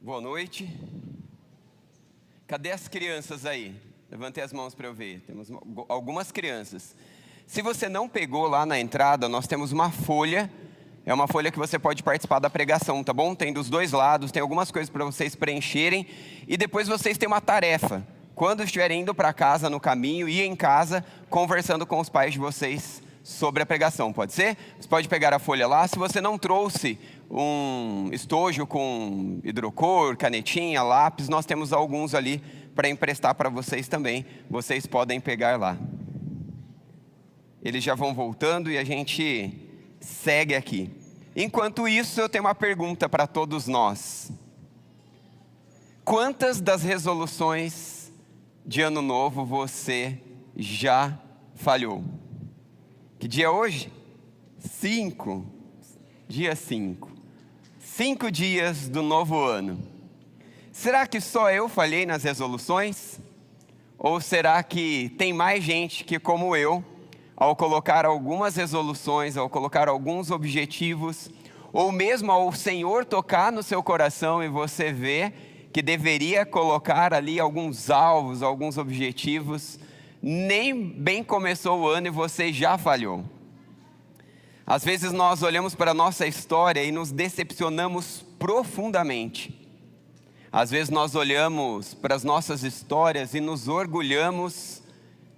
Boa noite. Cadê as crianças aí? Levantei as mãos para eu ver. Temos algumas crianças. Se você não pegou lá na entrada, nós temos uma folha. É uma folha que você pode participar da pregação, tá bom? Tem dos dois lados, tem algumas coisas para vocês preencherem. E depois vocês têm uma tarefa. Quando estiverem indo para casa no caminho e em casa, conversando com os pais de vocês sobre a pregação, pode ser? Você pode pegar a folha lá. Se você não trouxe um estojo com hidrocor, canetinha, lápis, nós temos alguns ali para emprestar para vocês também. Vocês podem pegar lá. Eles já vão voltando e a gente segue aqui. Enquanto isso, eu tenho uma pergunta para todos nós. Quantas das resoluções de ano novo você já falhou? Que dia é hoje? 5. Dia 5. 5 dias do novo ano. Será que só eu falhei nas resoluções? Ou será que tem mais gente que, como eu, ao colocar algumas resoluções, ao colocar alguns objetivos, ou mesmo ao Senhor tocar no seu coração e você vê que deveria colocar ali alguns alvos, alguns objetivos, nem bem começou o ano e você já falhou? Às vezes nós olhamos para a nossa história e nos decepcionamos profundamente. Às vezes nós olhamos para as nossas histórias e nos orgulhamos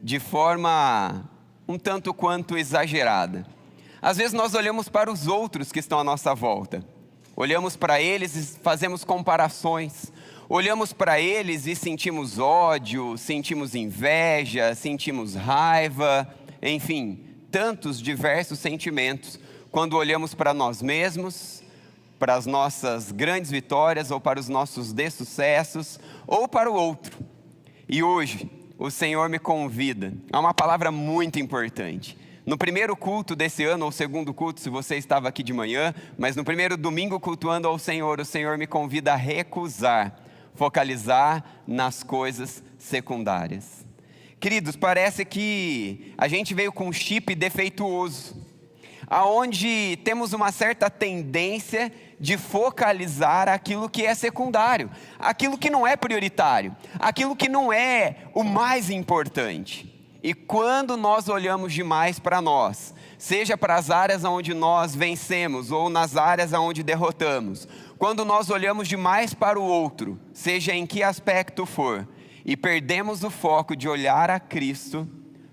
de forma um tanto quanto exagerada. Às vezes nós olhamos para os outros que estão à nossa volta. Olhamos para eles e fazemos comparações. Olhamos para eles e sentimos ódio, sentimos inveja, sentimos raiva, enfim, tantos diversos sentimentos, quando olhamos para nós mesmos, para as nossas grandes vitórias, ou para os nossos dessucessos, ou para o outro. E hoje, o Senhor me convida a uma palavra muito importante. No primeiro culto desse ano, ou segundo culto, se você estava aqui de manhã, mas no primeiro domingo cultuando ao Senhor, o Senhor me convida a recusar, focalizar nas coisas secundárias. Queridos, parece que a gente veio com um chip defeituoso, aonde temos uma certa tendência de focalizar aquilo que é secundário, aquilo que não é prioritário, aquilo que não é o mais importante. E quando nós olhamos demais para nós, seja para as áreas onde nós vencemos ou nas áreas onde derrotamos, quando nós olhamos demais para o outro, seja em que aspecto for, e perdemos o foco de olhar a Cristo,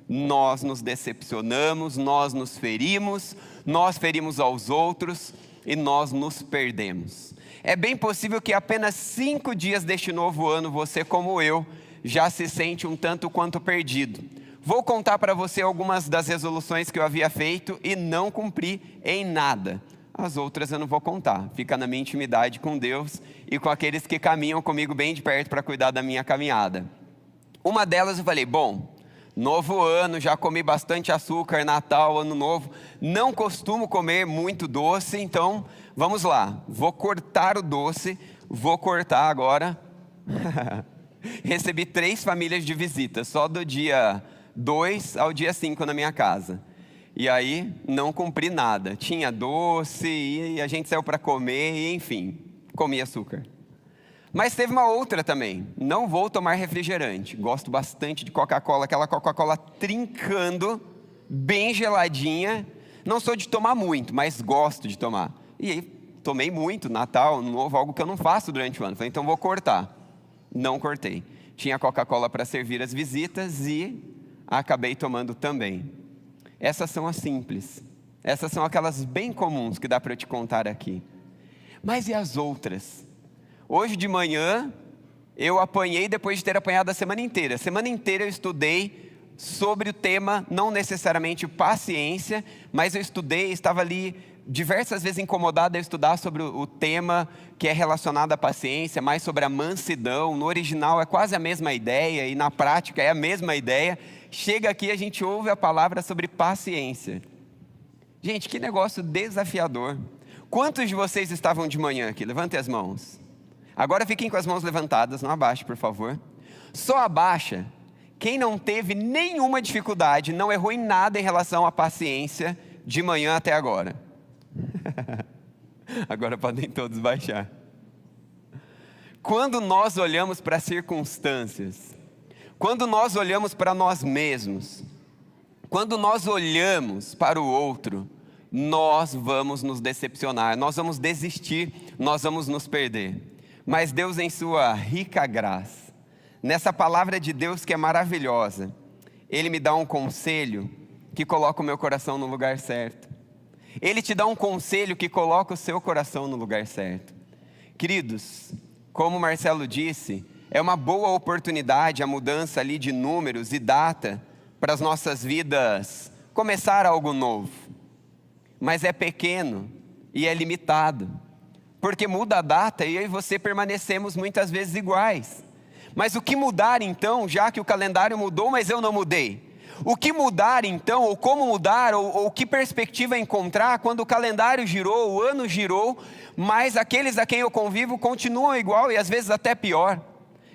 nós nos decepcionamos, nós nos ferimos, nós ferimos aos outros e nós nos perdemos. É bem possível que apenas 5 dias deste novo ano, você como eu, já se sente um tanto quanto perdido. Vou contar para você algumas das resoluções que eu havia feito e não cumpri em nada. As outras eu não vou contar, fica na minha intimidade com Deus e com aqueles que caminham comigo bem de perto para cuidar da minha caminhada. Uma delas eu falei, bom, novo ano, já comi bastante açúcar, Natal, Ano Novo, não costumo comer muito doce, então vamos lá, vou cortar o doce, vou cortar agora. Recebi 3 famílias de visita, só do dia 2 ao dia 5 na minha casa. E aí, não cumpri nada. Tinha doce, e a gente saiu para comer, e enfim, comi açúcar. Mas teve uma outra também. Não vou tomar refrigerante. Gosto bastante de Coca-Cola, aquela Coca-Cola trincando, bem geladinha. Não sou de tomar muito, mas gosto de tomar. E aí, tomei muito, Natal, Ano Novo, algo que eu não faço durante o ano. Falei, então vou cortar. Não cortei. Tinha Coca-Cola para servir as visitas e acabei tomando também. Essas são as simples. Essas são aquelas bem comuns que dá para eu te contar aqui. Mas e as outras? Hoje de manhã, eu apanhei depois de ter apanhado a semana inteira. A semana inteira eu estudei sobre o tema, não necessariamente paciência, mas eu estudei, estava ali diversas vezes incomodado a estudar sobre o tema que é relacionado à paciência, mais sobre a mansidão. No original é quase a mesma ideia e na prática é a mesma ideia. Chega aqui, a gente ouve a palavra sobre paciência. Gente, que negócio desafiador. Quantos de vocês estavam de manhã aqui? Levantem as mãos. Agora fiquem com as mãos levantadas, não abaixe, por favor. Só abaixa quem não teve nenhuma dificuldade, não errou em nada em relação à paciência de manhã até agora. Agora podem todos baixar. Quando nós olhamos para as circunstâncias, quando nós olhamos para nós mesmos, quando nós olhamos para o outro, nós vamos nos decepcionar, nós vamos desistir, nós vamos nos perder. Mas Deus, em sua rica graça, nessa palavra de Deus que é maravilhosa, Ele me dá um conselho que coloca o meu coração no lugar certo. Ele te dá um conselho que coloca o seu coração no lugar certo. Queridos, como o Marcelo disse, é uma boa oportunidade a mudança ali de números e data para as nossas vidas começar algo novo. Mas é pequeno e é limitado, porque muda a data e eu e você permanecemos muitas vezes iguais. Mas o que mudar então, já que o calendário mudou, mas eu não mudei? O que mudar então, ou como mudar, ou que perspectiva encontrar quando o calendário girou, o ano girou, mas aqueles a quem eu convivo continuam igual e às vezes até pior?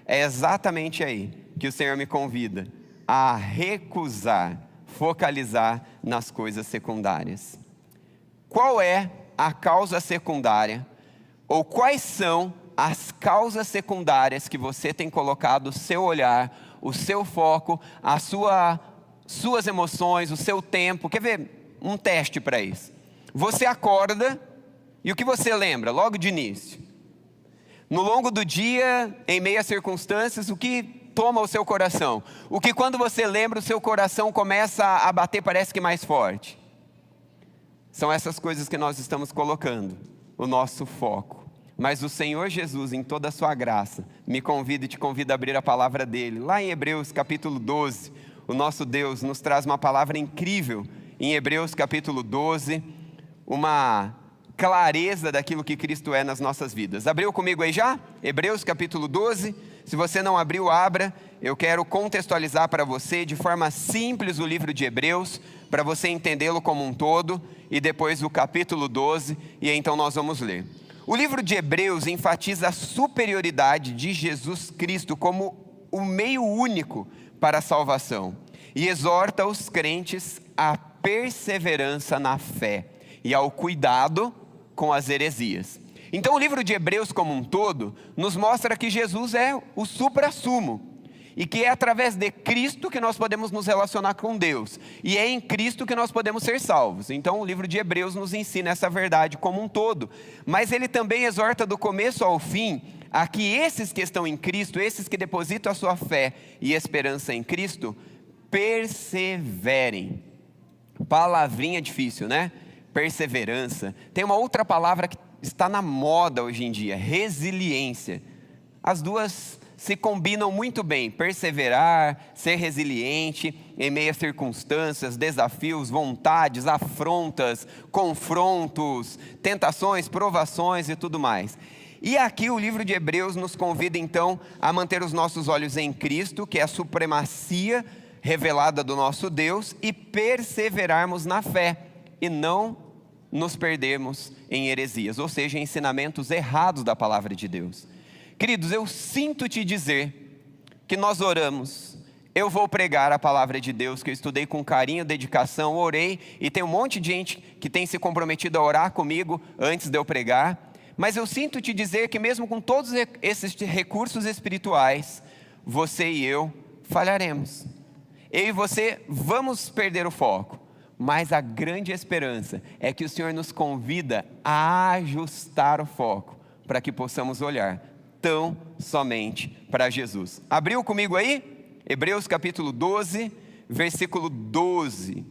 É exatamente aí que o Senhor me convida a recusar, focalizar nas coisas secundárias. Qual é a causa secundária, ou quais são as causas secundárias que você tem colocado o seu olhar, o seu foco, suas emoções, o seu tempo? Quer ver um teste para isso? Você acorda e o que você lembra logo de início? No longo do dia, em meio a circunstâncias, o que toma o seu coração? O que quando você lembra, o seu coração começa a bater, parece que mais forte? São essas coisas que nós estamos colocando o nosso foco. Mas o Senhor Jesus, em toda a sua graça, me convida e te convida a abrir a palavra dele. Lá em Hebreus capítulo 12, o nosso Deus nos traz uma palavra incrível. Em Hebreus capítulo 12, uma clareza daquilo que Cristo é nas nossas vidas. Abriu comigo aí já? Hebreus capítulo 12. Se você não abriu, abra. Eu quero contextualizar para você de forma simples o livro de Hebreus, para você entendê-lo como um todo, e depois o capítulo 12, e então nós vamos ler. O livro de Hebreus enfatiza a superioridade de Jesus Cristo como o meio único para a salvação, e exorta os crentes à perseverança na fé e ao cuidado com as heresias. Então o livro de Hebreus como um todo nos mostra que Jesus é o suprassumo, e que é através de Cristo que nós podemos nos relacionar com Deus, e é em Cristo que nós podemos ser salvos. Então o livro de Hebreus nos ensina essa verdade como um todo, mas ele também exorta do começo ao fim a que esses que estão em Cristo, esses que depositam a sua fé e esperança em Cristo, perseverem. Palavrinha difícil, né? Perseverança. Tem uma outra palavra que está na moda hoje em dia: resiliência. As duas se combinam muito bem: perseverar, ser resiliente em meio a circunstâncias, desafios, vontades, afrontas, confrontos, tentações, provações e tudo mais. E aqui o livro de Hebreus nos convida então a manter os nossos olhos em Cristo, que é a supremacia revelada do nosso Deus, e perseverarmos na fé, e não nos perdermos em heresias, ou seja, ensinamentos errados da palavra de Deus. Queridos, eu sinto te dizer que nós oramos. Eu vou pregar a palavra de Deus, que eu estudei com carinho, dedicação, orei, e tem um monte de gente que tem se comprometido a orar comigo antes de eu pregar. Mas eu sinto te dizer que mesmo com todos esses recursos espirituais, você e eu falharemos. Eu e você vamos perder o foco. Mas a grande esperança é que o Senhor nos convida a ajustar o foco, para que possamos olhar tão somente para Jesus. Abriu comigo aí? Hebreus capítulo 12, versículo 2,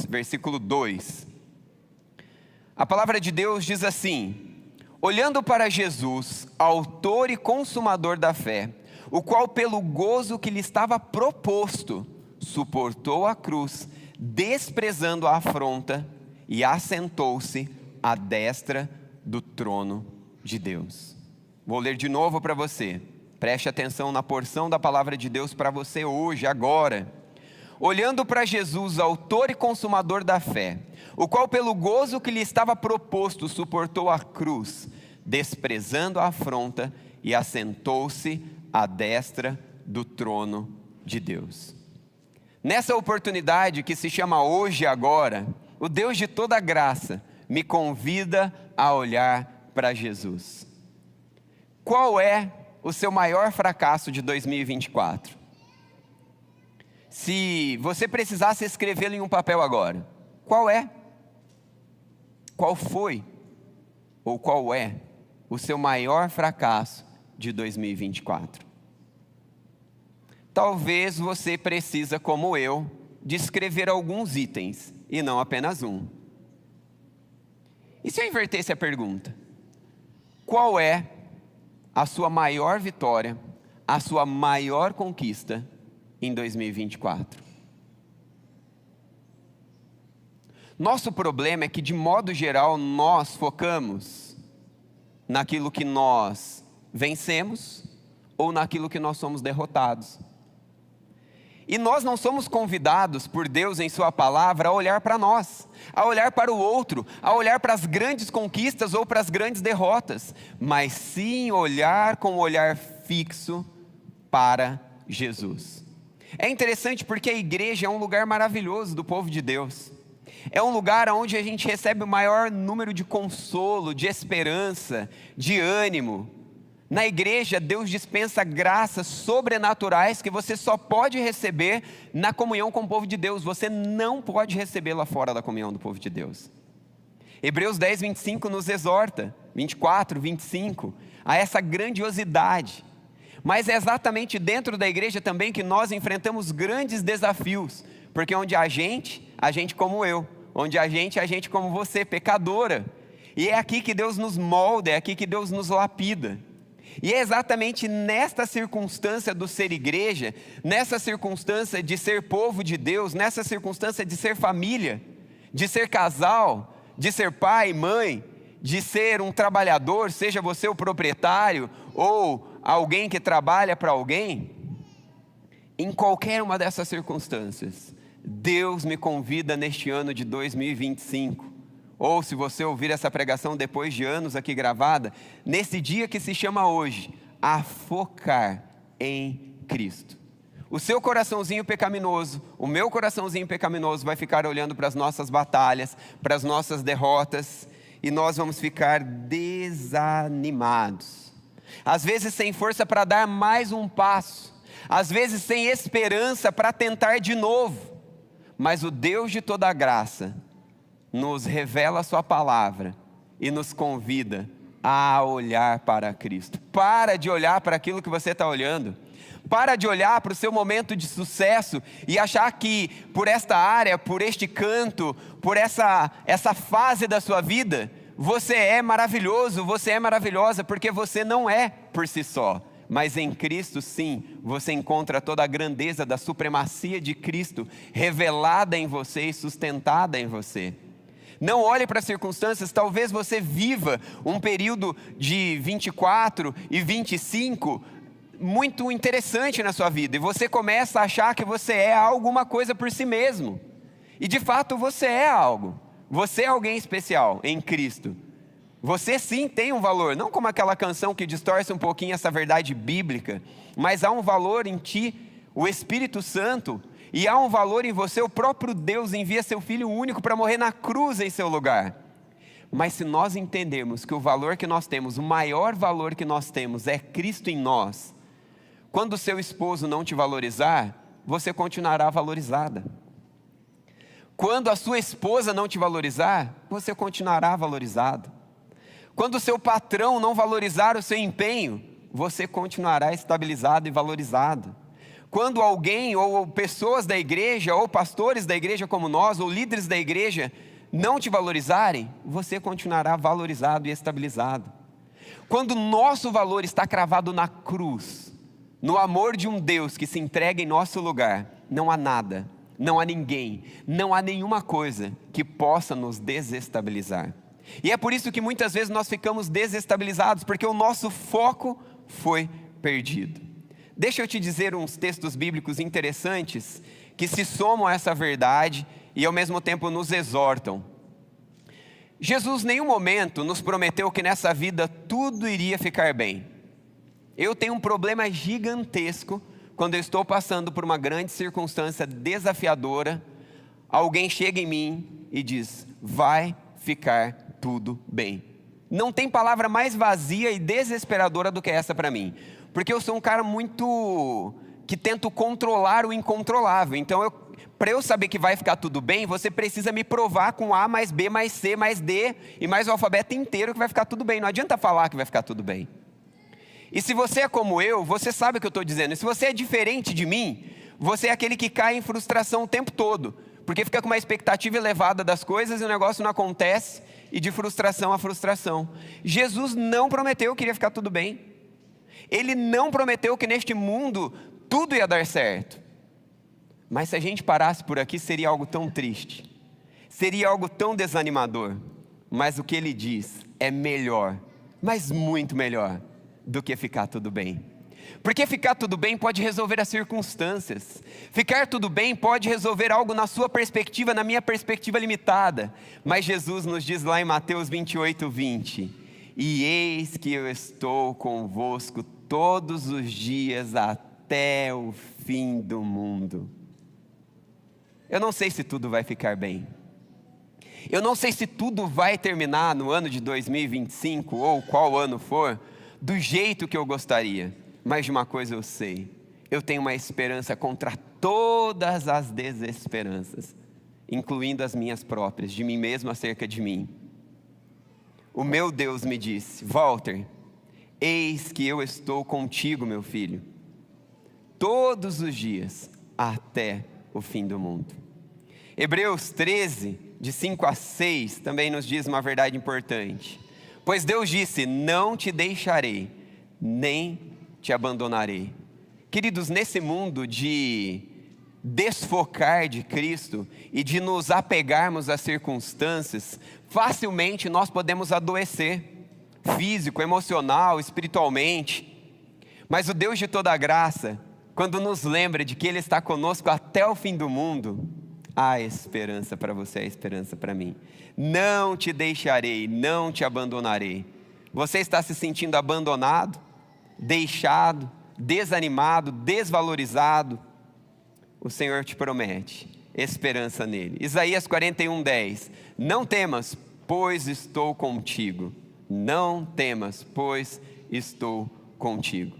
versículo 2. A palavra de Deus diz assim: olhando para Jesus, autor e consumador da fé, o qual pelo gozo que lhe estava proposto, suportou a cruz, desprezando a afronta, e assentou-se à destra do trono de Deus. Vou ler de novo para você. Preste atenção na porção da palavra de Deus para você hoje, agora. Olhando para Jesus, autor e consumador da fé, o qual pelo gozo que lhe estava proposto, suportou a cruz, desprezando a afronta, e assentou-se à destra do trono de Deus. Nessa oportunidade que se chama hoje e agora, o Deus de toda graça me convida a olhar para Jesus. Qual é o seu maior fracasso de 2024? Se você precisasse escrevê-lo em um papel agora, qual é? Qual foi? Ou qual é o seu maior fracasso de 2024? Talvez você precisa, como eu, descrever alguns itens e não apenas um. E se eu invertesse a pergunta? Qual é a sua maior vitória, a sua maior conquista em 2024? Nosso problema é que, de modo geral, nós focamos naquilo que nós vencemos ou naquilo que nós somos derrotados. E nós não somos convidados por Deus em sua palavra a olhar para nós, a olhar para o outro, a olhar para as grandes conquistas ou para as grandes derrotas, mas sim olhar com um olhar fixo para Jesus. É interessante porque a igreja é um lugar maravilhoso do povo de Deus. É um lugar onde a gente recebe o maior número de consolo, de esperança, de ânimo. Na igreja, Deus dispensa graças sobrenaturais que você só pode receber na comunhão com o povo de Deus. Você não pode recebê-la fora da comunhão do povo de Deus. Hebreus 10, 25 nos exorta, 24, 25, a essa grandiosidade. Mas é exatamente dentro da igreja também que nós enfrentamos grandes desafios. Porque onde a gente como eu, onde a gente como você, pecadora. E é aqui que Deus nos molda, é aqui que Deus nos lapida. E é exatamente nesta circunstância do ser igreja, nessa circunstância de ser povo de Deus, nessa circunstância de ser família, de ser casal, de ser pai, mãe, de ser um trabalhador, seja você o proprietário ou alguém que trabalha para alguém, em qualquer uma dessas circunstâncias, Deus me convida neste ano de 2025, ou se você ouvir essa pregação depois de anos aqui gravada, nesse dia que se chama hoje, a focar em Cristo. O seu coraçãozinho pecaminoso, o meu coraçãozinho pecaminoso vai ficar olhando para as nossas batalhas, para as nossas derrotas, e nós vamos ficar desanimados. Às vezes sem força para dar mais um passo, às vezes sem esperança para tentar de novo. Mas o Deus de toda graça nos revela a sua palavra e nos convida a olhar para Cristo. Para de olhar para aquilo que você está olhando. Para de olhar para o seu momento de sucesso e achar que por esta área, por este canto, por essa fase da sua vida, você é maravilhoso, você é maravilhosa, porque você não é por si só. Mas em Cristo, sim, você encontra toda a grandeza da supremacia de Cristo revelada em você e sustentada em você. Não olhe para as circunstâncias, talvez você viva um período de 24 e 25 muito interessante na sua vida. E você começa a achar que você é alguma coisa por si mesmo. E de fato você é algo. Você é alguém especial em Cristo. Você sim tem um valor, não como aquela canção que distorce um pouquinho essa verdade bíblica, mas há um valor em ti, o Espírito Santo, e há um valor em você, o próprio Deus envia seu Filho único para morrer na cruz em seu lugar. Mas se nós entendermos que o valor que nós temos, o maior valor que nós temos é Cristo em nós, quando o seu esposo não te valorizar, você continuará valorizada. Quando a sua esposa não te valorizar, você continuará valorizado. Quando o seu patrão não valorizar o seu empenho, você continuará estabilizado e valorizado. Quando alguém ou pessoas da igreja, ou pastores da igreja como nós, ou líderes da igreja, não te valorizarem, você continuará valorizado e estabilizado. Quando o nosso valor está cravado na cruz, no amor de um Deus que se entrega em nosso lugar, não há nada, não há ninguém, não há nenhuma coisa que possa nos desestabilizar. E é por isso que muitas vezes nós ficamos desestabilizados, porque o nosso foco foi perdido. Deixa eu te dizer uns textos bíblicos interessantes que se somam a essa verdade e ao mesmo tempo nos exortam. Jesus em nenhum momento nos prometeu que nessa vida tudo iria ficar bem. Eu tenho um problema gigantesco quando eu estou passando por uma grande circunstância desafiadora. Alguém chega em mim e diz: vai ficar tudo bem. Não tem palavra mais vazia e desesperadora do que essa para mim. Porque eu sou um cara muito que tento controlar o incontrolável. Então, para eu saber que vai ficar tudo bem, você precisa me provar com A mais B mais C mais D e mais o alfabeto inteiro que vai ficar tudo bem. Não adianta falar que vai ficar tudo bem. E se você é como eu, você sabe o que eu estou dizendo. E se você é diferente de mim, você é aquele que cai em frustração o tempo todo. Porque fica com uma expectativa elevada das coisas e o negócio não acontece, e de frustração a frustração. Jesus não prometeu que iria ficar tudo bem. Ele não prometeu que neste mundo tudo ia dar certo. Mas se a gente parasse por aqui, seria algo tão triste. Seria algo tão desanimador. Mas o que ele diz é melhor, mas muito melhor, do que ficar tudo bem. Porque ficar tudo bem pode resolver as circunstâncias. Ficar tudo bem pode resolver algo na sua perspectiva, na minha perspectiva limitada. Mas Jesus nos diz lá em Mateus 28:20: e eis que eu estou convosco todos os dias até o fim do mundo. Eu não sei se tudo vai ficar bem. Eu não sei se tudo vai terminar no ano de 2025, ou qual ano for, do jeito que eu gostaria. Mas de uma coisa eu sei, eu tenho uma esperança contra todas as desesperanças, incluindo as minhas próprias, de mim mesmo acerca de mim. O meu Deus me disse: Walter, eis que eu estou contigo, meu filho, todos os dias, até o fim do mundo. Hebreus 13, de 5 a 6, também nos diz uma verdade importante. Pois Deus disse: não te deixarei, nem te abandonarei. Queridos, nesse mundo de desfocar de Cristo e de nos apegarmos às circunstâncias, facilmente nós podemos adoecer, físico, emocional, espiritualmente. Mas o Deus de toda graça, quando nos lembra de que Ele está conosco até o fim do mundo, há esperança para você, há esperança para mim. Não te deixarei, não te abandonarei. Você está se sentindo abandonado, deixado, desanimado, desvalorizado? O Senhor te promete esperança nele. Isaías 41:10: não temas, pois estou contigo. Não temas, pois estou contigo.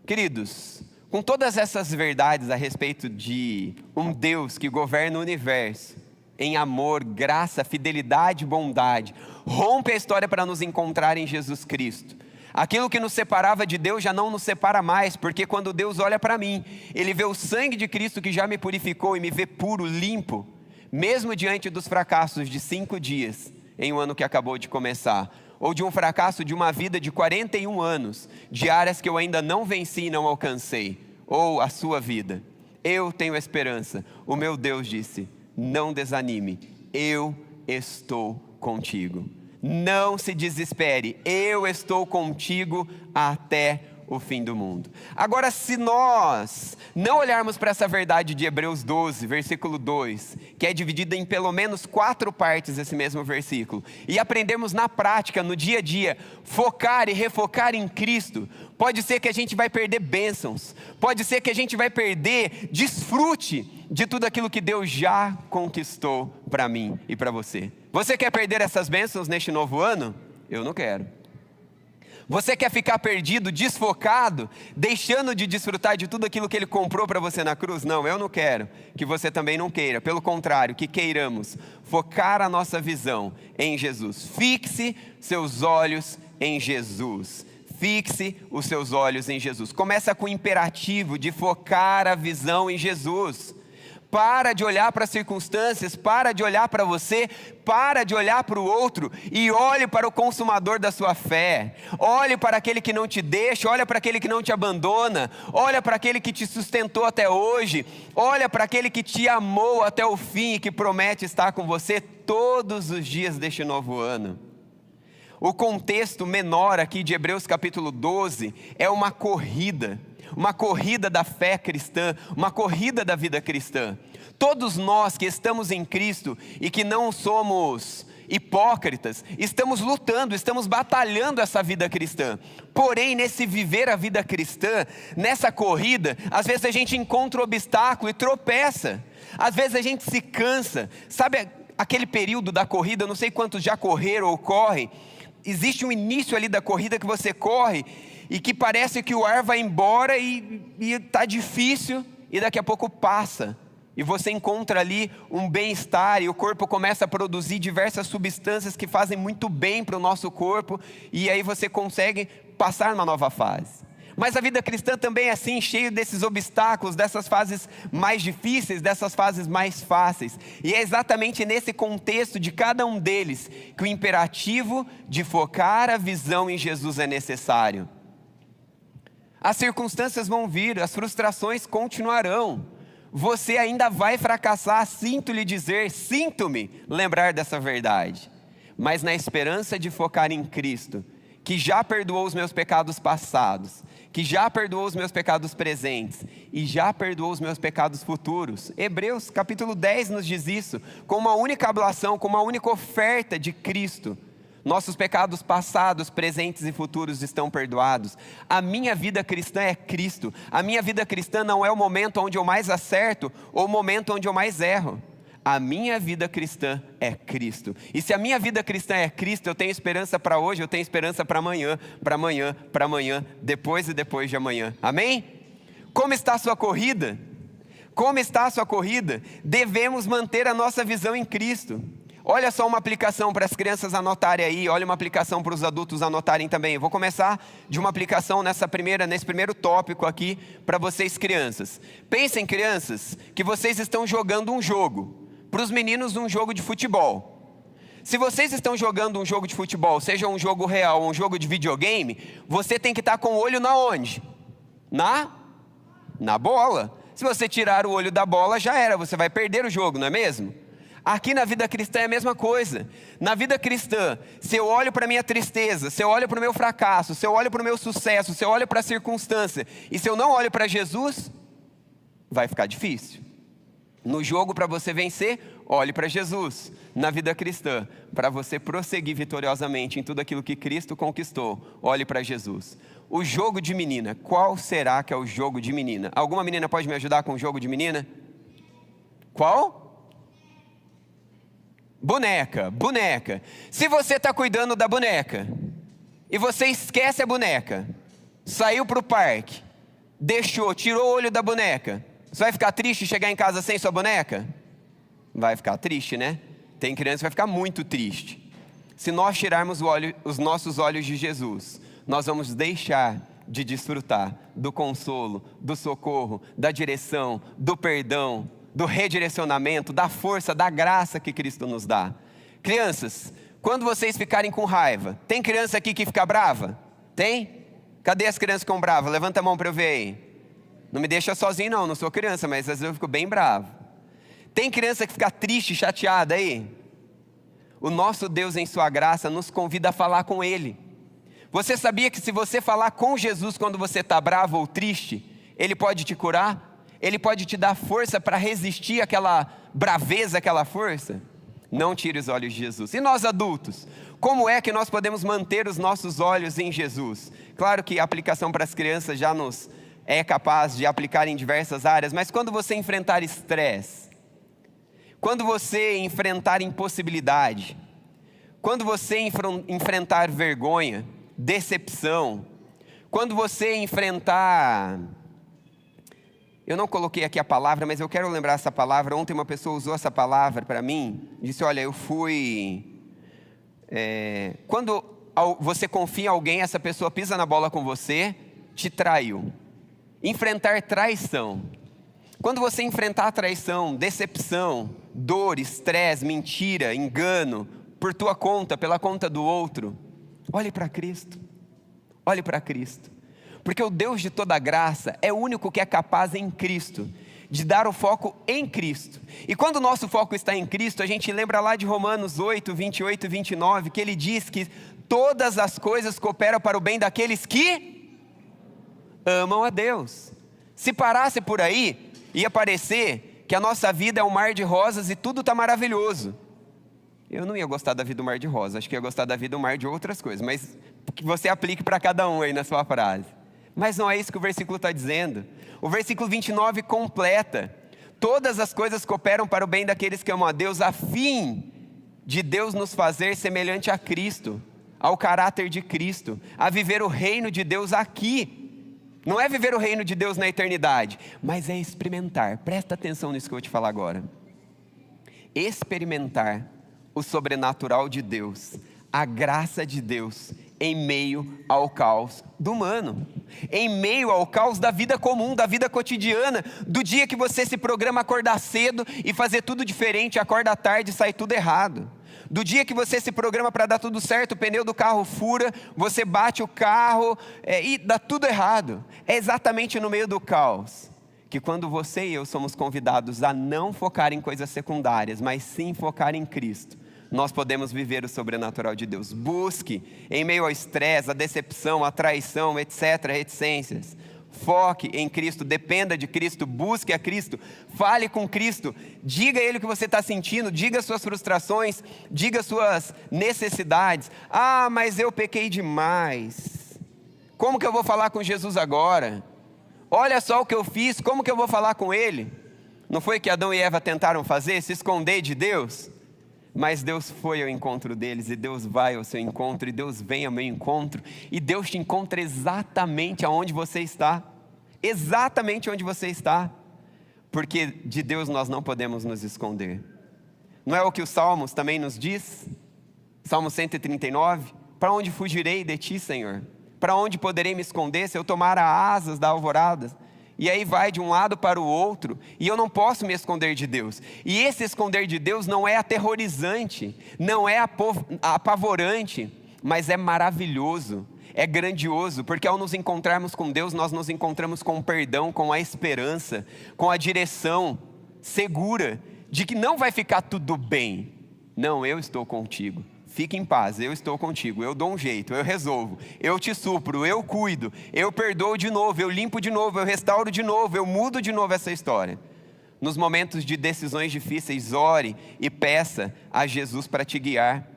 Queridos, com todas essas verdades a respeito de um Deus que governa o universo em amor, graça, fidelidade e bondade, rompe a história para nos encontrar em Jesus Cristo. Aquilo que nos separava de Deus já não nos separa mais, porque quando Deus olha para mim, Ele vê o sangue de Cristo que já me purificou e me vê puro, limpo, mesmo diante dos fracassos de 5 dias em um ano que acabou de começar, ou de um fracasso de uma vida de 41 anos, de áreas que eu ainda não venci e não alcancei, ou a sua vida. Eu tenho esperança. O meu Deus disse: não desanime, eu estou contigo. Não se desespere, eu estou contigo até o fim do mundo. Agora, se nós não olharmos para essa verdade de Hebreus 12, versículo 2, que é dividida em pelo menos 4 partes esse mesmo versículo, e aprendermos na prática, no dia a dia, focar e refocar em Cristo, pode ser que a gente vai perder bênçãos, pode ser que a gente vai perder desfrute de tudo aquilo que Deus já conquistou para mim e para você. Você quer perder essas bênçãos neste novo ano? Eu não quero. Você quer ficar perdido, desfocado, deixando de desfrutar de tudo aquilo que Ele comprou para você na cruz? Não, eu não quero. Que você também não queira. Pelo contrário, que queiramos focar a nossa visão em Jesus. Fixe seus olhos em Jesus. Fixe os seus olhos em Jesus. Começa com o imperativo de focar a visão em Jesus. Para de olhar para as circunstâncias, para de olhar para você, para de olhar para o outro e olhe para o consumador da sua fé. Olhe para aquele que não te deixa, olha para aquele que não te abandona, olha para aquele que te sustentou até hoje, olha para aquele que te amou até o fim e que promete estar com você todos os dias deste novo ano. O contexto menor aqui de Hebreus capítulo 12 é uma corrida da fé cristã, uma corrida da vida cristã. Todos nós que estamos em Cristo e que não somos hipócritas, estamos lutando, estamos batalhando essa vida cristã. Porém, nesse viver a vida cristã, nessa corrida, às vezes a gente encontra um obstáculo e tropeça. Às vezes a gente se cansa. Sabe aquele período da corrida, eu não sei quantos já correram ou correm, existe um início ali da corrida que você corre e que parece que o ar vai embora e está difícil e daqui a pouco passa. E você encontra ali um bem-estar e o corpo começa a produzir diversas substâncias que fazem muito bem para o nosso corpo. E aí você consegue passar numa nova fase. Mas a vida cristã também é assim, cheio desses obstáculos, dessas fases mais difíceis, dessas fases mais fáceis. E é exatamente nesse contexto de cada um deles que o imperativo de focar a visão em Jesus é necessário. As circunstâncias vão vir, as frustrações continuarão. Você ainda vai fracassar, sinto-lhe dizer, sinto-me lembrar dessa verdade. Mas na esperança de focar em Cristo, que já perdoou os meus pecados passados, que já perdoou os meus pecados presentes e já perdoou os meus pecados futuros. Hebreus capítulo 10 nos diz isso, com uma única ablação, com uma única oferta de Cristo. Nossos pecados passados, presentes e futuros estão perdoados. A minha vida cristã é Cristo. A minha vida cristã não é o momento onde eu mais acerto ou o momento onde eu mais erro. A minha vida cristã é Cristo. E se a minha vida cristã é Cristo, eu tenho esperança para hoje, eu tenho esperança para amanhã, para amanhã, para amanhã, depois e depois de amanhã. Amém? Como está a sua corrida? Como está a sua corrida? Devemos manter a nossa visão em Cristo. Olha só uma aplicação para as crianças anotarem aí, olha uma aplicação para os adultos anotarem também. Eu vou começar de uma aplicação nesse primeiro tópico aqui para vocês crianças. Pensem, crianças, que vocês estão jogando um jogo. Para os meninos, um jogo de futebol. Se vocês estão jogando um jogo de futebol, seja um jogo real ou um jogo de videogame, você tem que estar com o olho na onde? Na bola. Se você tirar o olho da bola, já era, você vai perder o jogo, não é mesmo? Aqui na vida cristã é a mesma coisa. Na vida cristã, se eu olho para a minha tristeza, se eu olho para o meu fracasso, se eu olho para o meu sucesso, se eu olho para a circunstância, e se eu não olho para Jesus, vai ficar difícil. No jogo, para você vencer, olhe para Jesus. Na vida cristã, para você prosseguir vitoriosamente em tudo aquilo que Cristo conquistou, olhe para Jesus. O jogo de menina, qual será que é o jogo de menina? Alguma menina pode me ajudar com o jogo de menina? Qual? Boneca. Se você está cuidando da boneca e você esquece a boneca, saiu para o parque, tirou o olho da boneca, você vai ficar triste chegar em casa sem sua boneca? Vai ficar triste, né? Tem criança que vai ficar muito triste. Se nós tirarmos os nossos olhos de Jesus, nós vamos deixar de desfrutar do consolo, do socorro, da direção, do perdão, do redirecionamento, da força, da graça que Cristo nos dá. Crianças, quando vocês ficarem com raiva, tem criança aqui que fica brava? Tem? Cadê as crianças que ficam bravas? Levanta a mão para eu ver aí. Não me deixa sozinho não sou criança, mas às vezes eu fico bem bravo. Tem criança que fica triste, chateada aí? O nosso Deus em sua graça nos convida a falar com Ele. Você sabia que se você falar com Jesus quando você está bravo ou triste, Ele pode te curar? Ele pode te dar força para resistir àquela braveza, àquela força? Não tire os olhos de Jesus. E nós adultos? Como é que nós podemos manter os nossos olhos em Jesus? Claro que a aplicação para as crianças já nos é capaz de aplicar em diversas áreas, mas quando você enfrentar estresse, quando você enfrentar impossibilidade, quando você enfrentar vergonha, decepção, quando você enfrentar... Eu não coloquei aqui a palavra, mas eu quero lembrar essa palavra. Ontem uma pessoa usou essa palavra para mim. Disse, olha, eu fui... Quando você confia em alguém, essa pessoa pisa na bola com você, te traiu. Enfrentar traição. Quando você enfrentar traição, decepção, dor, estresse, mentira, engano, por tua conta, pela conta do outro, olhe para Cristo. Olhe para Cristo. Porque o Deus de toda graça é o único que é capaz em Cristo de dar o foco em Cristo. E quando o nosso foco está em Cristo, a gente lembra lá de Romanos 8, 28 e 29, que ele diz que todas as coisas cooperam para o bem daqueles que amam a Deus. Se parasse por aí, ia parecer que a nossa vida é um mar de rosas e tudo está maravilhoso. Eu não ia gostar da vida do mar de rosas, acho que ia gostar da vida do mar de outras coisas, mas que você aplique para cada um aí na sua frase. Mas não é isso que o versículo está dizendo. O versículo 29 completa. Todas as coisas cooperam para o bem daqueles que amam a Deus, a fim de Deus nos fazer semelhante a Cristo. ao caráter de Cristo, a viver o reino de Deus aqui. Não é viver o reino de Deus na eternidade, mas é experimentar. Presta atenção nisso que eu vou te falar agora. Experimentar o sobrenatural de Deus, a graça de Deus, em meio ao caos do humano, em meio ao caos da vida comum, da vida cotidiana, do dia que você se programa a acordar cedo e fazer tudo diferente, acorda à tarde e sai tudo errado. Do dia que você se programa para dar tudo certo, o pneu do carro fura, você bate o carro e dá tudo errado. É exatamente no meio do caos que quando você e eu somos convidados a não focar em coisas secundárias, mas sim focar em Cristo, nós podemos viver o sobrenatural de Deus. Busque em meio ao estresse, a decepção, a traição, etc., reticências. Foque em Cristo, dependa de Cristo, busque a Cristo, fale com Cristo, diga a Ele o que você está sentindo, diga suas frustrações, diga suas necessidades. Ah, mas eu pequei demais. Como que eu vou falar com Jesus agora? Olha só o que eu fiz, como que eu vou falar com Ele? Não foi que Adão e Eva tentaram fazer, se esconder de Deus? Mas Deus foi ao encontro deles, e Deus vai ao seu encontro, e Deus vem ao meu encontro, e Deus te encontra exatamente aonde você está, exatamente onde você está, porque de Deus nós não podemos nos esconder. Não é o que os Salmos também nos diz? Salmo 139, para onde fugirei de ti, Senhor? Para onde poderei me esconder se eu tomar as asas da alvorada? E aí vai de um lado para o outro, e eu não posso me esconder de Deus. E esse esconder de Deus não é aterrorizante, não é apavorante, mas é maravilhoso, é grandioso, porque ao nos encontrarmos com Deus, nós nos encontramos com o perdão, com a esperança, com a direção segura, de que não vai ficar tudo bem. Não, eu estou contigo. Fique em paz, eu estou contigo, eu dou um jeito, eu resolvo, eu te supro, eu cuido, eu perdoo de novo, eu limpo de novo, eu restauro de novo, eu mudo de novo essa história. Nos momentos de decisões difíceis, ore e peça a Jesus para te guiar.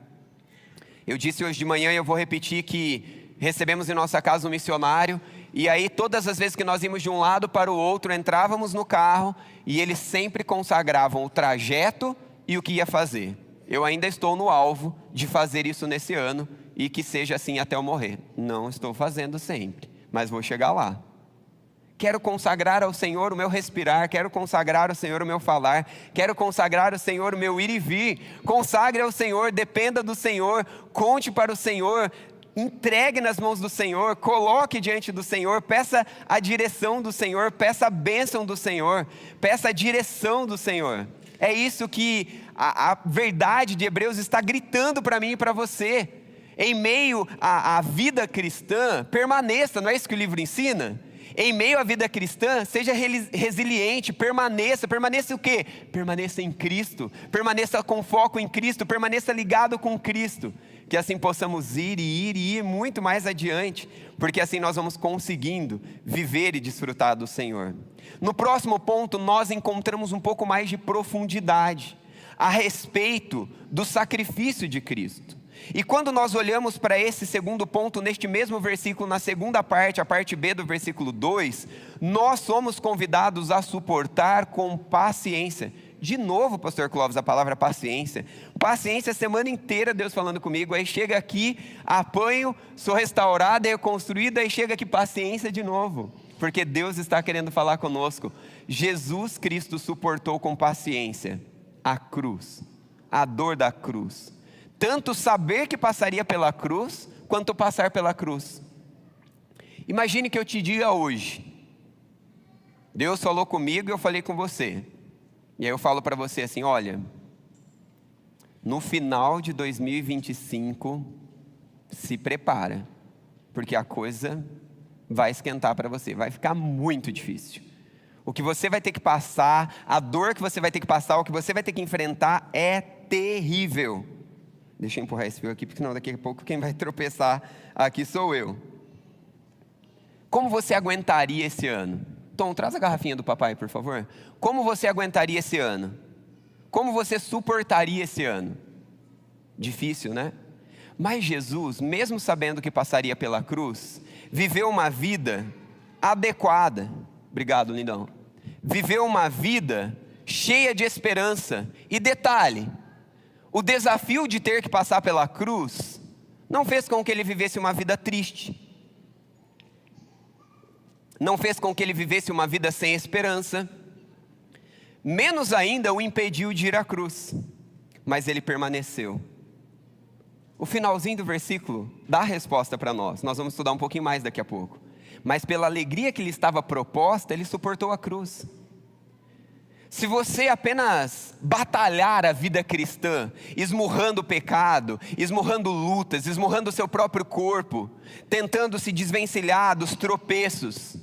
Eu disse hoje de manhã e eu vou repetir que recebemos em nossa casa um missionário, e aí todas as vezes que nós íamos de um lado para o outro, entrávamos no carro e eles sempre consagravam o trajeto e o que ia fazer. Eu ainda estou no alvo de fazer isso nesse ano e que seja assim até eu morrer. Não estou fazendo sempre, mas vou chegar lá. Quero consagrar ao Senhor o meu respirar, quero consagrar ao Senhor o meu falar, quero consagrar ao Senhor o meu ir e vir. Consagre ao Senhor, dependa do Senhor, conte para o Senhor, entregue nas mãos do Senhor, coloque diante do Senhor, peça a direção do Senhor, peça a bênção do Senhor, peça a direção do Senhor. É isso que a verdade de Hebreus está gritando para mim e para você. Em meio à vida cristã, permaneça, não é isso que o livro ensina? Em meio à vida cristã, seja resiliente, permaneça o quê? Permaneça em Cristo, permaneça com foco em Cristo, permaneça ligado com Cristo, que assim possamos ir e ir muito mais adiante, porque assim nós vamos conseguindo viver e desfrutar do Senhor. No próximo ponto, nós encontramos um pouco mais de profundidade a respeito do sacrifício de Cristo. E quando nós olhamos para esse segundo ponto, neste mesmo versículo, na segunda parte, a parte B do versículo 2, nós somos convidados a suportar com paciência. De novo, pastor Clóvis, a palavra paciência. Paciência a semana inteira, Deus falando comigo, aí chega aqui, apanho, sou restaurado, é construído, aí chega aqui, paciência de novo. Porque Deus está querendo falar conosco. Jesus Cristo suportou com paciência a cruz, a dor da cruz. Tanto saber que passaria pela cruz, quanto passar pela cruz. Imagine que eu te diga hoje, Deus falou comigo e eu falei com você. E aí eu falo para você assim, olha, no final de 2025, se prepara, porque a coisa vai esquentar para você, vai ficar muito difícil. O que você vai ter que passar, a dor que você vai ter que passar, o que você vai ter que enfrentar é terrível. Deixa eu empurrar esse fio aqui, porque senão daqui a pouco quem vai tropeçar aqui sou eu. Como você aguentaria esse ano? Tom, traz a garrafinha do papai, por favor. Como você aguentaria esse ano? Como você suportaria esse ano? Difícil, né? Mas Jesus, mesmo sabendo que passaria pela cruz, viveu uma vida adequada. Obrigado, lindão. Viveu uma vida cheia de esperança. E detalhe, o desafio de ter que passar pela cruz Não fez com que ele vivesse uma vida triste. Não fez com que ele vivesse uma vida sem esperança. Menos ainda o impediu de ir à cruz. Mas ele permaneceu. O finalzinho do versículo dá a resposta para nós. Nós vamos estudar um pouquinho mais daqui a pouco. Mas pela alegria que lhe estava proposta, ele suportou a cruz. Se você apenas batalhar a vida cristã, esmurrando o pecado, esmurrando lutas, esmurrando o seu próprio corpo, tentando se desvencilhar dos tropeços,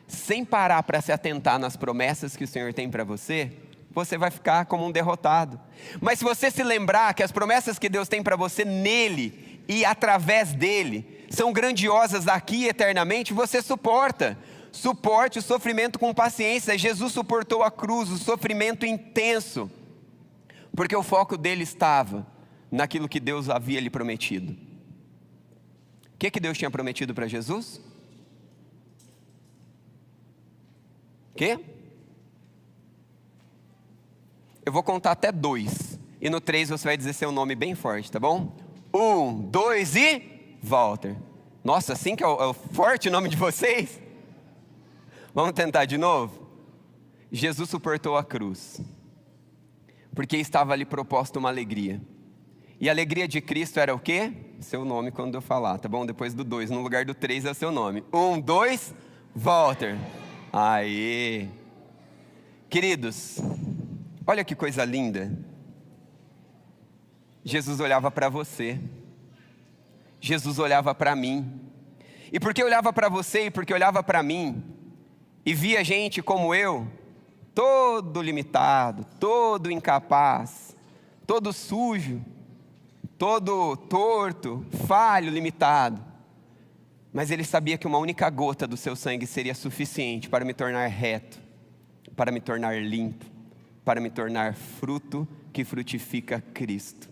sem parar para se atentar nas promessas que o Senhor tem para você, você vai ficar como um derrotado. Mas se você se lembrar que as promessas que Deus tem para você nele e através dele são grandiosas aqui e eternamente, você suporta. Suporte o sofrimento com paciência. Jesus suportou a cruz, o sofrimento intenso, porque o foco dele estava naquilo que Deus havia lhe prometido. O que Deus tinha prometido para Jesus? O quê? Eu vou contar até 2. E no 3 você vai dizer seu nome bem forte, tá bom? 1, 2 e... Walter. Nossa, assim que é o forte nome de vocês? Vamos tentar de novo? Jesus suportou a cruz, porque estava ali proposta uma alegria. E a alegria de Cristo era o quê? Seu nome quando eu falar, tá bom? Depois do 2, no lugar do 3 é o seu nome. 1, 2, Walter. Aê! Queridos, olha que coisa linda. Jesus olhava para você. Jesus olhava para mim. E porque olhava para você e porque olhava para mim, e via gente como eu, todo limitado, todo incapaz, todo sujo, todo torto, falho, limitado. Mas ele sabia que uma única gota do seu sangue seria suficiente para me tornar reto, para me tornar limpo, para me tornar fruto que frutifica Cristo.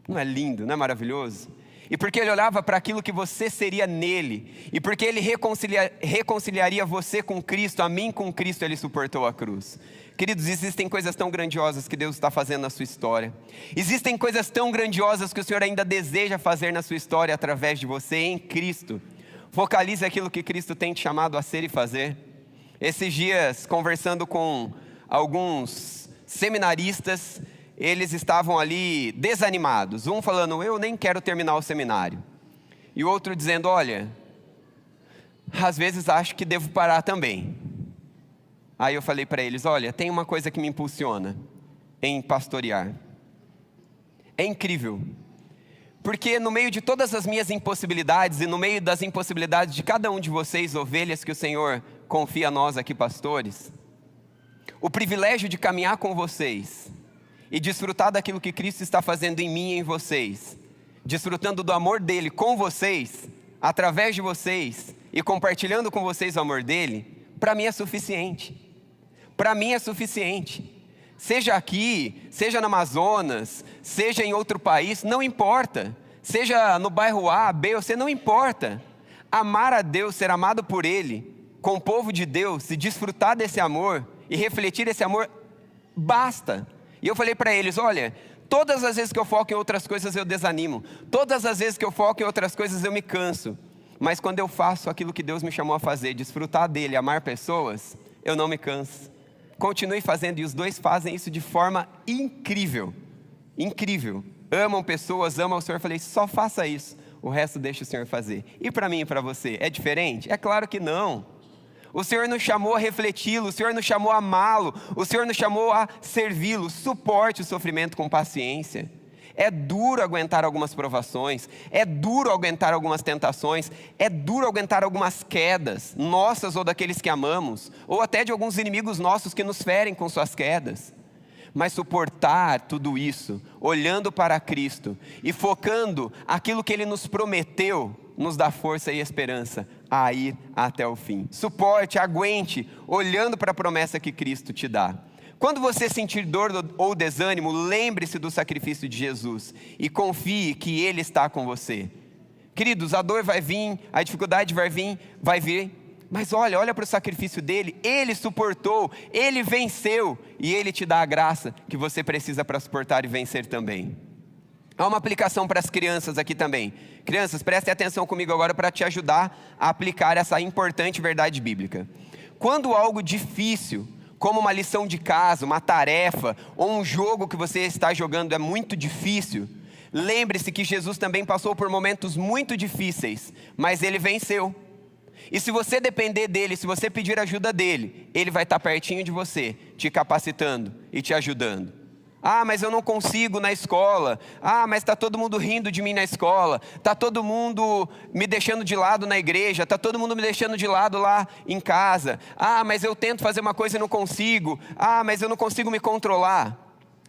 Não é lindo, não é maravilhoso? E porque ele olhava para aquilo que você seria nele, e porque ele reconciliaria você com Cristo, a mim com Cristo, ele suportou a cruz. Queridos, existem coisas tão grandiosas que Deus está fazendo na sua história. Existem coisas tão grandiosas que o Senhor ainda deseja fazer na sua história através de você em Cristo. Focalize aquilo que Cristo tem te chamado a ser e fazer. Esses dias, conversando com alguns seminaristas, eles estavam ali desanimados. Um falando, eu nem quero terminar o seminário. E o outro dizendo, olha, às vezes acho que devo parar também. Aí eu falei para eles, olha, tem uma coisa que me impulsiona em pastorear. É incrível. Porque no meio de todas as minhas impossibilidades e no meio das impossibilidades de cada um de vocês, ovelhas que o Senhor confia a nós aqui, pastores, o privilégio de caminhar com vocês e desfrutar daquilo que Cristo está fazendo em mim e em vocês, desfrutando do amor dele com vocês, através de vocês, e compartilhando com vocês o amor dele, para mim é suficiente. Para mim é suficiente. Seja aqui, seja no Amazonas, seja em outro país, não importa. Seja no bairro A, B ou C, não importa. Amar a Deus, ser amado por ele, com o povo de Deus, e desfrutar desse amor e refletir esse amor, basta. E eu falei para eles, olha, todas as vezes que eu foco em outras coisas eu desanimo. Todas as vezes que eu foco em outras coisas eu me canso. Mas quando eu faço aquilo que Deus me chamou a fazer, desfrutar dele, amar pessoas, eu não me canso. Continue fazendo, e os dois fazem isso de forma incrível. Incrível. Amam pessoas, amam o Senhor. Eu falei, só faça isso. O resto deixa o Senhor fazer. E para mim e para você, é diferente? É claro que não. O Senhor nos chamou a refleti-lo, o Senhor nos chamou a amá-lo, o Senhor nos chamou a servi-lo. Suporte o sofrimento com paciência. É duro aguentar algumas provações, é duro aguentar algumas tentações, é duro aguentar algumas quedas, nossas ou daqueles que amamos, ou até de alguns inimigos nossos que nos ferem com suas quedas. Mas suportar tudo isso, olhando para Cristo e focando aquilo que Ele nos prometeu, nos dá força e esperança a ir até o fim. Suporte, aguente, olhando para a promessa que Cristo te dá. Quando você sentir dor ou desânimo, lembre-se do sacrifício de Jesus e confie que Ele está com você. Queridos, a dor vai vir, a dificuldade vai vir, mas olha para o sacrifício dele. Ele suportou, ele venceu, e ele te dá a graça que você precisa para suportar e vencer também. Há uma aplicação para as crianças aqui também. Crianças, prestem atenção comigo agora para te ajudar a aplicar essa importante verdade bíblica. Quando algo difícil, como uma lição de casa, uma tarefa, ou um jogo que você está jogando é muito difícil, lembre-se que Jesus também passou por momentos muito difíceis, mas Ele venceu. E se você depender dEle, se você pedir ajuda dEle, Ele vai estar pertinho de você, te capacitando e te ajudando. Ah, mas eu não consigo na escola. Ah, mas está todo mundo rindo de mim na escola. Está todo mundo me deixando de lado na igreja. Está todo mundo me deixando de lado lá em casa. Ah, mas eu tento fazer uma coisa e não consigo. Ah, mas eu não consigo me controlar.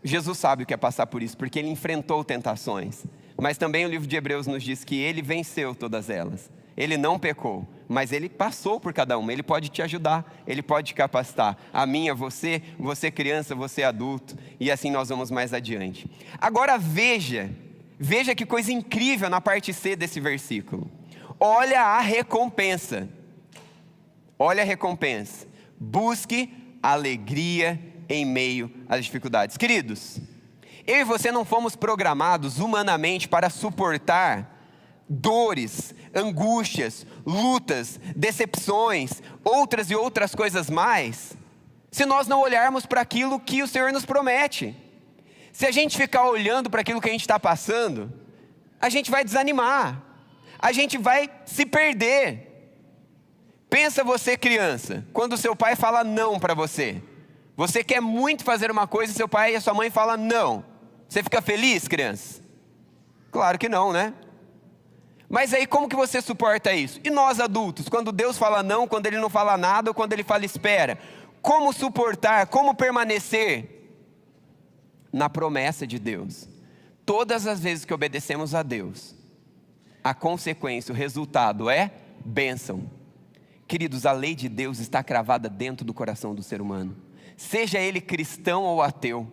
Jesus sabe o que é passar por isso, porque Ele enfrentou tentações. Mas também o livro de Hebreus nos diz que Ele venceu todas elas. Ele não pecou, mas Ele passou por cada uma. Ele pode te ajudar, Ele pode te capacitar. A mim, a você, você criança, você adulto. E assim nós vamos mais adiante. Agora veja que coisa incrível na parte C desse versículo. Olha a recompensa. Olha a recompensa. Busque alegria em meio às dificuldades. Queridos, eu e você não fomos programados humanamente para suportar dores, angústias, lutas, decepções, outras e outras coisas mais, se nós não olharmos para aquilo que o Senhor nos promete. Se a gente ficar olhando para aquilo que a gente está passando, a gente vai desanimar, a gente vai se perder. Pensa você, criança, quando o seu pai fala não para você. Você quer muito fazer uma coisa e seu pai e a sua mãe falam não. Você fica feliz, criança? Claro que não, né? Mas aí como que você suporta isso? E nós adultos, quando Deus fala não, quando Ele não fala nada, ou quando Ele fala espera, como suportar, como permanecer na promessa de Deus? Todas as vezes que obedecemos a Deus, a consequência, o resultado é bênção. Queridos, a lei de Deus está cravada dentro do coração do ser humano. Seja ele cristão ou ateu,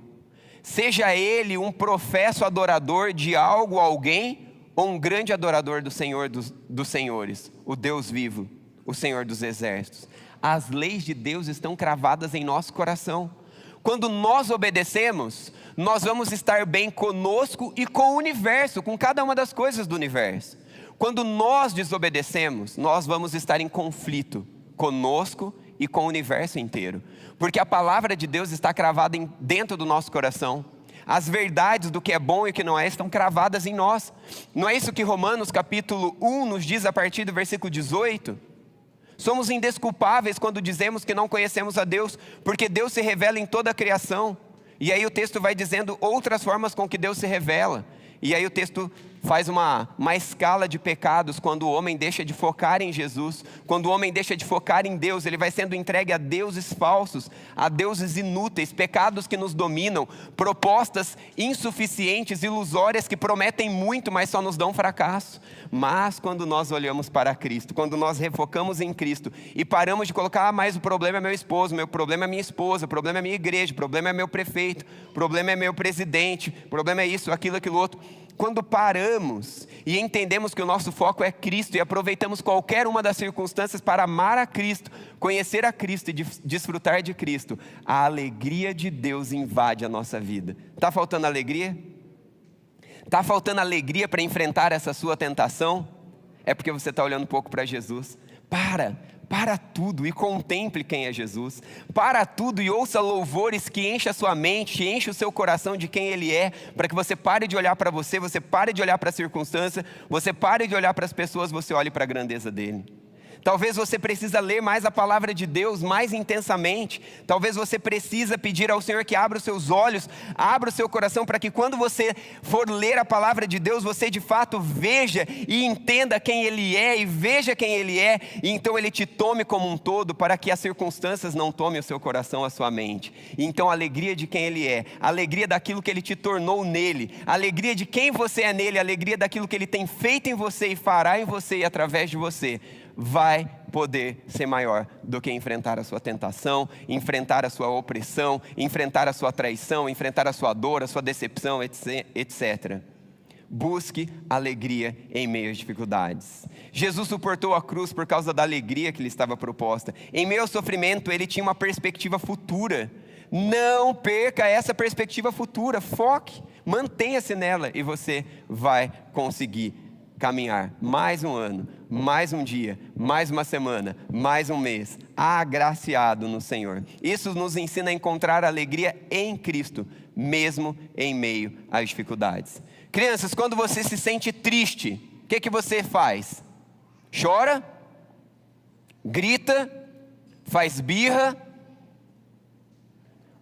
seja ele um professo adorador de algo ou alguém, ou um grande adorador do Senhor dos senhores, o Deus vivo, o Senhor dos exércitos. As leis de Deus estão cravadas em nosso coração. Quando nós obedecemos, nós vamos estar bem conosco e com o universo, com cada uma das coisas do universo. Quando nós desobedecemos, nós vamos estar em conflito conosco e com o universo inteiro. Porque a palavra de Deus está cravada dentro do nosso coração. As verdades do que é bom e o que não é estão cravadas em nós. Não é isso que Romanos capítulo 1 nos diz a partir do versículo 18? Somos indesculpáveis quando dizemos que não conhecemos a Deus, porque Deus se revela em toda a criação. E aí o texto vai dizendo outras formas com que Deus se revela. E aí o texto faz uma escala de pecados quando o homem deixa de focar em Jesus. Quando o homem deixa de focar em Deus, ele vai sendo entregue a deuses falsos, a deuses inúteis, pecados que nos dominam, propostas insuficientes, ilusórias que prometem muito, mas só nos dão fracasso. Mas quando nós olhamos para Cristo, quando nós refocamos em Cristo e paramos de colocar, mas o problema é meu esposo, meu problema é minha esposa, o problema é minha igreja, o problema é meu prefeito, o problema é meu presidente, o problema é isso, aquilo, aquilo outro. Quando paramos e entendemos que o nosso foco é Cristo e aproveitamos qualquer uma das circunstâncias para amar a Cristo, conhecer a Cristo e desfrutar de Cristo, a alegria de Deus invade a nossa vida. Está faltando alegria? Está faltando alegria para enfrentar essa sua tentação? É porque você está olhando um pouco para Jesus. Para tudo e contemple quem é Jesus. Para tudo e ouça louvores que enchem a sua mente, enchem o seu coração de quem Ele é, para que você pare de olhar para você, você pare de olhar para a circunstância, você pare de olhar para as pessoas, você olhe para a grandeza dEle. Talvez você precisa ler mais a palavra de Deus mais intensamente. Talvez você precisa pedir ao Senhor que abra os seus olhos, abra o seu coração, para que quando você for ler a palavra de Deus, você de fato veja e entenda quem Ele é, e veja quem Ele é, e então Ele te tome como um todo, para que as circunstâncias não tomem o seu coração, a sua mente. E então a alegria de quem Ele é, a alegria daquilo que Ele te tornou nele, a alegria de quem você é nele, a alegria daquilo que Ele tem feito em você e fará em você e através de você, vai poder ser maior do que enfrentar a sua tentação, enfrentar a sua opressão, enfrentar a sua traição, enfrentar a sua dor, a sua decepção, etc. Busque alegria em meio às dificuldades. Jesus suportou a cruz por causa da alegria que lhe estava proposta. Em meio ao sofrimento, ele tinha uma perspectiva futura. Não perca essa perspectiva futura, foque. Mantenha-se nela e você vai conseguir caminhar mais um ano, mais um dia, mais uma semana, mais um mês, agraciado no Senhor. Isso nos ensina a encontrar alegria em Cristo, mesmo em meio às dificuldades. Crianças, quando você se sente triste, o que você faz? Chora? Grita? Faz birra?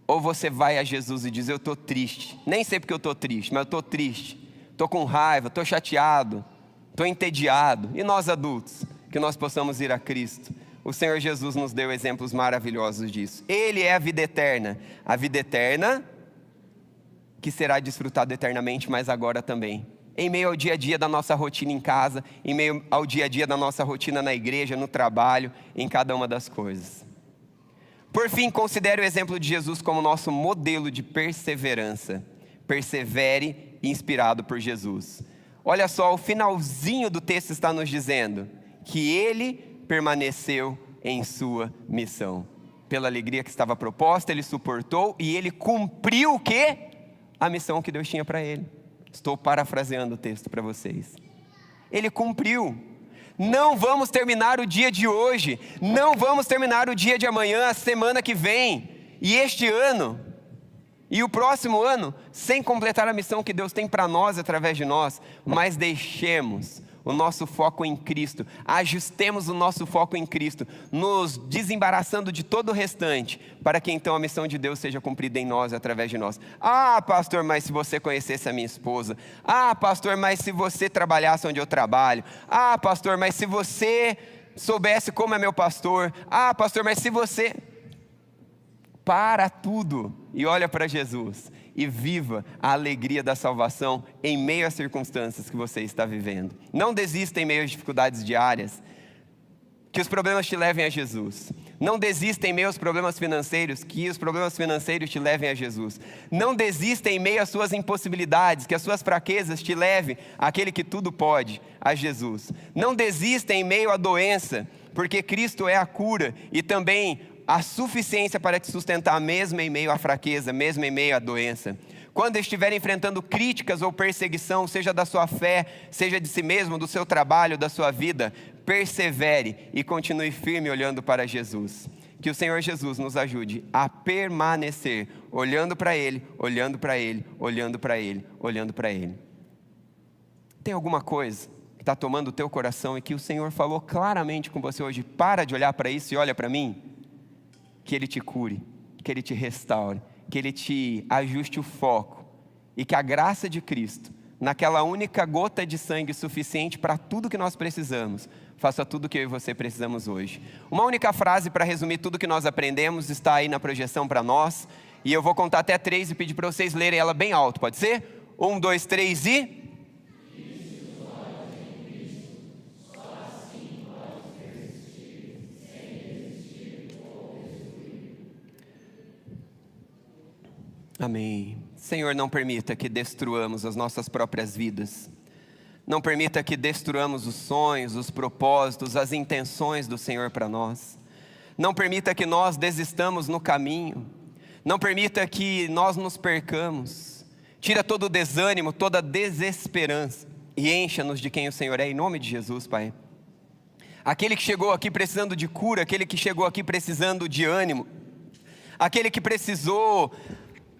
Ou você vai a Jesus e diz: eu estou triste, nem sei porque eu estou triste, mas eu estou triste, estou com raiva, estou chateado, estou entediado. E nós adultos, que nós possamos ir a Cristo. O Senhor Jesus nos deu exemplos maravilhosos disso. Ele é a vida eterna que será desfrutada eternamente, mas agora também. Em meio ao dia a dia da nossa rotina em casa, em meio ao dia a dia da nossa rotina na igreja, no trabalho, em cada uma das coisas. Por fim, considere o exemplo de Jesus como nosso modelo de perseverança. Persevere, inspirado por Jesus. Olha só, o finalzinho do texto está nos dizendo que ele permaneceu em sua missão. Pela alegria que estava proposta, ele suportou e ele cumpriu o quê? A missão que Deus tinha para ele. Estou parafraseando o texto para vocês. Ele cumpriu. Não vamos terminar o dia de hoje, não vamos terminar o dia de amanhã, a semana que vem, e este ano, e o próximo ano, sem completar a missão que Deus tem para nós, através de nós, mas deixemos o nosso foco em Cristo, ajustemos o nosso foco em Cristo, nos desembaraçando de todo o restante, para que então a missão de Deus seja cumprida em nós, através de nós. Ah, pastor, mas se você conhecesse a minha esposa. Ah, pastor, mas se você trabalhasse onde eu trabalho. Ah, pastor, mas se você soubesse como é meu pastor. Ah, pastor, mas se você... Para tudo e olha para Jesus e viva a alegria da salvação em meio às circunstâncias que você está vivendo. Não desista em meio às dificuldades diárias, que os problemas te levem a Jesus. Não desista em meio aos problemas financeiros, que os problemas financeiros te levem a Jesus. Não desista em meio às suas impossibilidades, que as suas fraquezas te levem àquele que tudo pode, a Jesus. Não desista em meio à doença, porque Cristo é a cura e também a suficiência para te sustentar mesmo em meio à fraqueza, mesmo em meio à doença. Quando estiver enfrentando críticas ou perseguição, seja da sua fé, seja de si mesmo, do seu trabalho, da sua vida, persevere e continue firme olhando para Jesus. Que o Senhor Jesus nos ajude a permanecer olhando para Ele, olhando para Ele, olhando para Ele, olhando para Ele. Tem alguma coisa que está tomando o teu coração e que o Senhor falou claramente com você hoje? Para de olhar para isso e olha para mim. Que Ele te cure, que Ele te restaure, que Ele te ajuste o foco e que a graça de Cristo, naquela única gota de sangue suficiente para tudo que nós precisamos, faça tudo que eu e você precisamos hoje. Uma única frase para resumir tudo que nós aprendemos está aí na projeção para nós, e eu vou contar até 3 e pedir para vocês lerem ela bem alto, pode ser? 1, 2, 3 e... Amém. Senhor, não permita que destruamos as nossas próprias vidas. Não permita que destruamos os sonhos, os propósitos, as intenções do Senhor para nós. Não permita que nós desistamos no caminho. Não permita que nós nos percamos. Tira todo o desânimo, toda a desesperança e encha-nos de quem o Senhor é, em nome de Jesus, Pai. Aquele que chegou aqui precisando de cura, aquele que chegou aqui precisando de ânimo, aquele que precisou...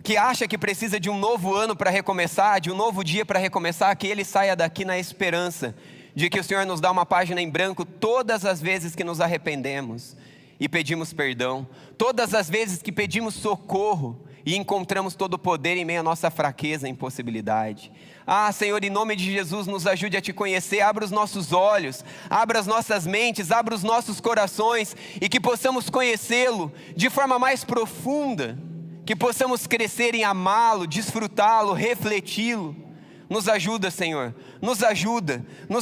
que acha que precisa de um novo ano para recomeçar, de um novo dia para recomeçar, que ele saia daqui na esperança de que o Senhor nos dá uma página em branco todas as vezes que nos arrependemos e pedimos perdão, todas as vezes que pedimos socorro e encontramos todo o poder em meio à nossa fraqueza e impossibilidade. Ah, Senhor, em nome de Jesus, nos ajude a Te conhecer, abra os nossos olhos, abra as nossas mentes, abra os nossos corações e que possamos conhecê-lo de forma mais profunda, que possamos crescer em amá-lo, desfrutá-lo, refleti-lo. Nos ajuda, Senhor, nos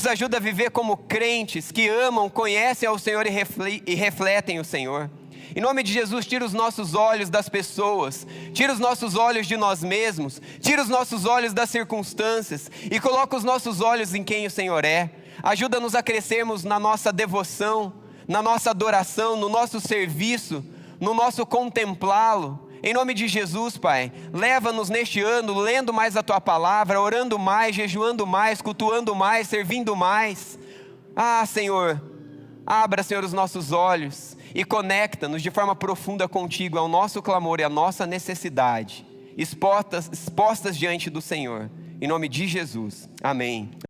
ajuda a viver como crentes que amam, conhecem ao Senhor e refletem o Senhor. Em nome de Jesus, tira os nossos olhos das pessoas, tira os nossos olhos de nós mesmos, tira os nossos olhos das circunstâncias e coloca os nossos olhos em quem o Senhor é. Ajuda-nos a crescermos na nossa devoção, na nossa adoração, no nosso serviço, no nosso contemplá-lo. Em nome de Jesus, Pai, leva-nos neste ano lendo mais a Tua palavra, orando mais, jejuando mais, cultuando mais, servindo mais. Senhor, abra, Senhor, os nossos olhos e conecta-nos de forma profunda contigo, ao nosso clamor e à nossa necessidade, expostas diante do Senhor. Em nome de Jesus, amém.